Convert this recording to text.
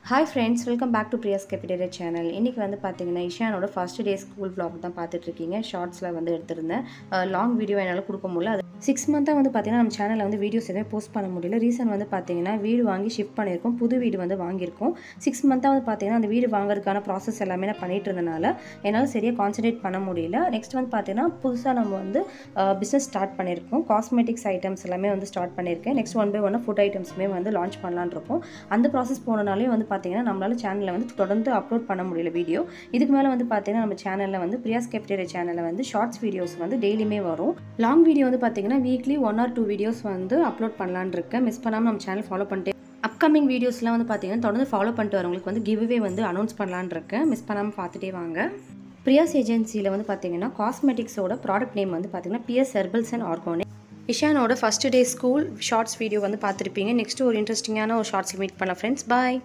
Hi friends, welcome back to Priya's Cafeteria channel. இன்னைக்கு வந்து பாத்தீங்கன்னா இஷானோட ஃபர்ஸ்ட் டே ஸ்கூல் vlog தான் பார்த்துட்டு இருக்கீங்க. ஷார்ட்ஸ்ல வந்து எடுத்துருந்தேன். லாங் வீடியோ என்னால கொடுக்க முடியல. 6 மந்த்தா வந்து பாத்தீங்கன்னா நம்ம சேனல்ல வந்து வீடியோஸ் எதுவும் போஸ்ட் பண்ண முடியல. ரீசன் வந்து பாத்தீங்கன்னா வீடு வாங்கி ஷிஃப்ட் பண்ணியிருக்கோம். புது வீடு வந்து வாங்கியிருக்கோம். 6 மந்த்தா வந்து பாத்தீங்கன்னா அந்த வீடு வாங்குறதுக்கான ப்ராசஸ் எல்லாமே நான் பண்ணிட்டு இருந்தனால என்னால சரியா கான்சென்ட்ரேட் பண்ண முடியல. நெக்ஸ்ட் வந்து பாத்தீங்கன்னா புதுசா நம்ம வந்து பிசினஸ் ஸ்டார்ட் பண்ணியிருக்கோம். காஸ்மெட்டிக்ஸ் ஐட்டம்ஸ் எல்லாமே வந்து ஸ்டார்ட் பண்ணியிருக்கேன். Next one by one food ஐட்டம்ஸ்மே வந்து லான்ச் பண்ணலாம்னு இருக்கோம். அந்த ப்ராசஸ் போனனாலே வந்து பாத்தீங்கன்னா நம்மளால சேனல்ல வந்து தொடர்ந்து அப்லோட் பண்ண முடியல வீடியோ. இதுக்கு மேல வந்து பாத்தீங்கன்னா நம்ம சேனல்ல வந்து பிரியாஸ் கேஃபெடேரியா சேனல்ல வந்து ஷார்ட்ஸ் வீடியோஸ் வந்து டெய்லியுமே வரும். லாங் வீடியோ வந்து பாத்தீங்கன்னா வீக்லி 1 or 2 வீடியோஸ் வந்து அப்லோட் பண்ணலாம்னு இருக்கேன். மிஸ் பண்ணாம நம்ம சேனல் ஃபாலோ பண்ணிட்டு அப்கமிங் வீடியோஸ்லாம் வந்து பாத்தீங்கன்னா தொடர்ந்து ஃபாலோ பண்ணிட்டு வரவங்களுக்கு வந்து கிவ்அவே வந்து அனௌன்ஸ் பண்ணலாம்னு இருக்கேன். மிஸ் பண்ணாம பார்த்துட்டே வாங்க. பிரியாஸ் ஏஜென்சியில் வந்து பார்த்தீங்கன்னா காஸ்மெட்டிக்ஸோட ப்ராடக்ட் நேம் வந்து பார்த்தீங்கன்னா பிஎஸ் ஹெர்பல்ஸ் அண்ட் ஆர்கானிக். இஷானோட first day school shorts video வந்து பார்த்துருப்பீங்க. நெக்ஸ்ட் ஒரு இன்ட்ரெஸ்டிங்கான ஒரு ஷார்ட்ஸில் மீட் பண்ணலாம் ஃப்ரெண்ட்ஸ். பாய்.